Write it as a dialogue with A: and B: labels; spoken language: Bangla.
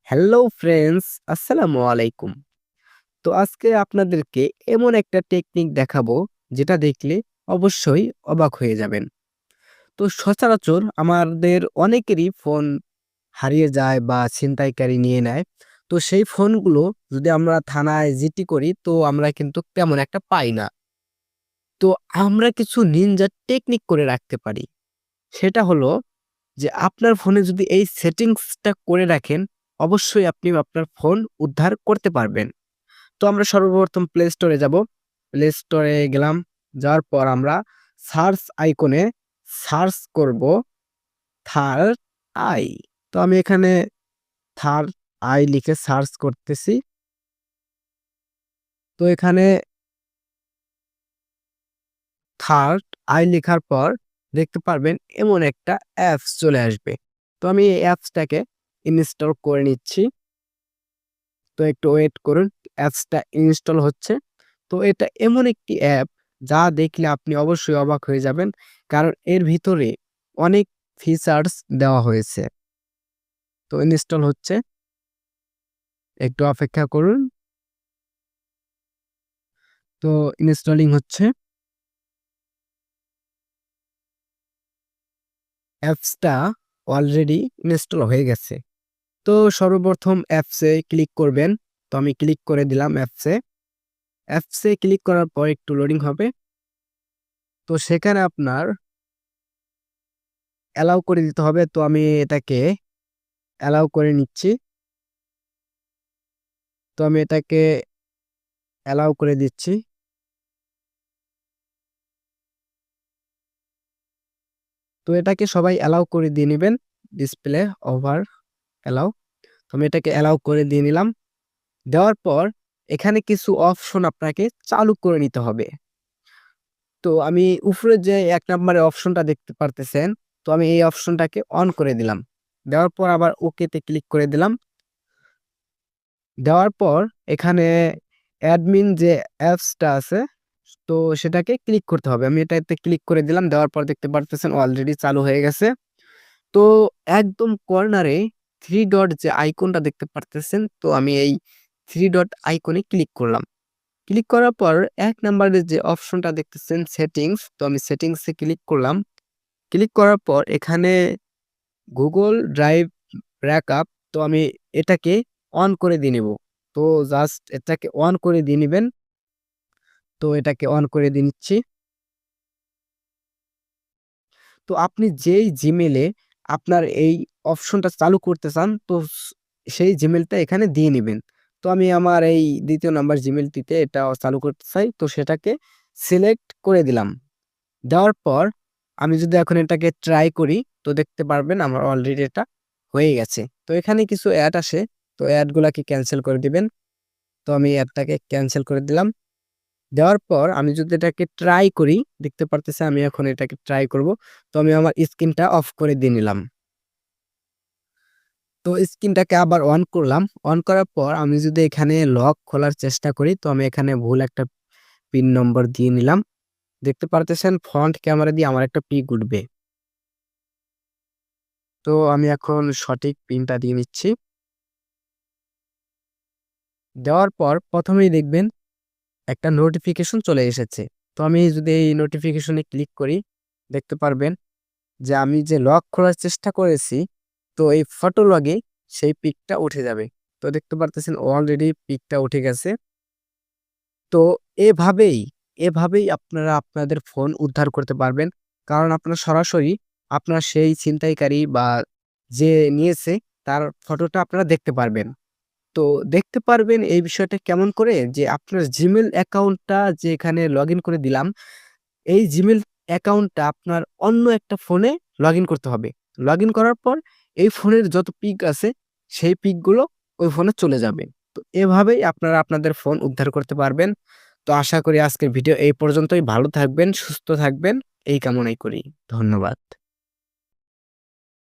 A: হ্যালো ফ্রেন্ডস, আসসালামু আলাইকুম। তো আজকে আপনাদেরকে এমন একটা টেকনিক দেখাবো যেটা দেখলে অবশ্যই অবাক হয়ে যাবেন। তো সচরাচর আমাদের অনেকেরই ফোন হারিয়ে যায় বা ছিনতাইকারী নিয়ে নেয়। তো সেই ফোনগুলো যদি আমরা থানায় জিডি করি তো আমরা কিন্তু তেমন একটা পাই না। তো আমরা কিছু নিনজা টেকনিক করে রাখতে পারি। সেটা হলো যে আপনার ফোনে যদি এই সেটিংসটা করে রাখেন, অবশ্যই আপনি আপনার ফোন উদ্ধার করতে পারবেন। তো আমরা সর্বপ্রথম প্লে স্টোরে যাব। প্লে স্টোরে গেলাম। যাওয়ার পর আমরা সার্চ আইকনে সার্চ করব থার্ড আই। তো আমি এখানে থার্ড আই লিখে সার্চ করতেছি। তো এখানে থার্ড আই লেখার পর দেখতে পারবেন এমন একটা অ্যাপস চলে আসবে। তো আমি এই অ্যাপসটাকে ইনস্টল করে নিচ্ছি। তো একটু ওয়েট করুন। অ্যাপসটা ইনস্টল হচ্ছে। তো এটা এমন একটি অ্যাপ যা দেখলে আপনি অবশ্যই অবাক হয়ে যাবেন। কারণ এর ভিতরে অনেক ফিচার্স দেওয়া হয়েছে। তো ইনস্টল হচ্ছে। একটু অপেক্ষা করুন। তো ইনস্টলিং হচ্ছে। অ্যাপসটা অলরেডি ইনস্টল হয়ে গেছে। তো সর্বপ্রথম অ্যাপসে ক্লিক করবেন। তো আমি ক্লিক করে দিলাম অ্যাপসে। অ্যাপসে ক্লিক করার পর একটু লোডিং হবে। তো সেখানে আপনার অ্যালাউ করে দিতে হবে। তো আমি এটাকে অ্যালাউ করে নিচ্ছি। তো আমি এটাকে অ্যালাউ করে দিচ্ছি। তো এটাকে সবাই অ্যালাউ করে দিয়ে নিবেন। Display over allow. তো আমি এটাকে অ্যালাউ করে দিয়ে নিলাম। দেওয়ার পর এখানে কিছু অপশন আপনাকে চালু করে নিতে হবে। তো আমি উপরে যে ১ নাম্বারে অপশনটা দেখতে পারতেছেন, তো আমি এই অপশনটাকে অন করে দিলাম। দেওয়ার পর আবার ওকে তে ক্লিক করে দিলাম। দেওয়ার পর এখানে অ্যাডমিন যে অ্যাপসটা আছে, তো সেটাকে ক্লিক করতে হবে। আমি এটাতে ক্লিক করে দিলাম। দেওয়ার পর দেখতে পারতেছেন অলরেডি চালু হয়ে গেছে। তো একদম কর্নারে 3 ডট যে আইকনটা দেখতে পারতেছেন, তো আমি এই 3 ডট আইকনে ক্লিক করলাম। ক্লিক করার পর ১ নাম্বারে যে অপশনটা দেখতেছেন সেটিংস, তো আমি সেটিংস এ ক্লিক করলাম। ক্লিক করার পর এখানে Google Drive ব্যাকআপ, তো আমি এটাকে অন করে দিয়ে নিব। তো জাস্ট এটাকে অন করে দিয়ে নিবেন। তো এটাকে অন করে দিয়ে নিচ্ছি। তো আপনি যেই জিমেইলে আপনার এই অপশনটা চালু করতে চান, তো সেই জিমেইলটা এখানে দিয়ে নিবেন। তো আমি আমার এই ২য় নাম্বার জিমেইলটিতে এটা চালু করতে চাই। তো সেটাকে সিলেক্ট করে দিলাম। দেওয়ার পর আমি যদি এখন এটাকে ট্রাই করি, তো দেখতে পারবেন আমার অলরেডি এটা হয়ে গেছে। তো এখানে কিছু অ্যাড আসে। তো অ্যাড গুলাকে ক্যানসেল করে দিবেন। তো আমি অ্যাডটাকে ক্যানসেল করে দিলাম। দেওয়ার পর আমি যদি এটাকে ট্রাই করি, দেখতে পারতেছি আমি এখন এটাকে ট্রাই করব। তো আমি আমার স্ক্রিনটা অফ করে দিয়ে নিলাম। তো স্ক্রিনটাকে আবার অন করলাম। অন করার পর আমি যদি এখানে লক খোলার চেষ্টা করি, তো আমি এখানে ভুল একটা পিন নম্বর দিয়ে নিলাম। দেখতে পারতেছেন ফ্রন্ট ক্যামেরা দিয়ে আমার একটা পিক উঠবে। তো আমি এখন সঠিক পিনটা দিয়ে নিচ্ছি। দেওয়ার পর ১ম এই দেখবেন একটা নোটিফিকেশন চলে এসেছে। তো আমি যদি এই নোটিফিকেশনে ক্লিক করি, দেখতে পারবেন যে আমি যে লক খোলার চেষ্টা করেছি, তো এই ফটো লগে সেই পিকটা উঠে যাবে। তো দেখতে পারতেছেন অলরেডি পিকটা উঠে গেছে। তো এভাবেই, এভাবেই আপনারা আপনাদের ফোন উদ্ধার করতে পারবেন। কারণ আপনার সরাসরি আপনার সেই ছিনতাইকারী বা যে নিয়েছে তার ফটোটা আপনারা দেখতে পারবেন। তো দেখতে পারবেন এই বিষয়টা কেমন করে? যে আপনার Gmail অ্যাকাউন্টটা যে এখানে লগইন করে দিলাম, এই Gmail অ্যাকাউন্টটা আপনার অন্য একটা ফোনে লগইন করতে হবে। লগইন করার পর এই ফোনের যত পিক আছে, সেই পিকগুলো ওই ফোনে চলে যাবে। তো এভাবেই আপনারা আপনাদের ফোন উদ্ধার করতে পারবেন। তো আশা করি আজকের ভিডিও এই পর্যন্তই। ভালো থাকবেন, সুস্থ থাকবেন এই কামনাই করি। ধন্যবাদ।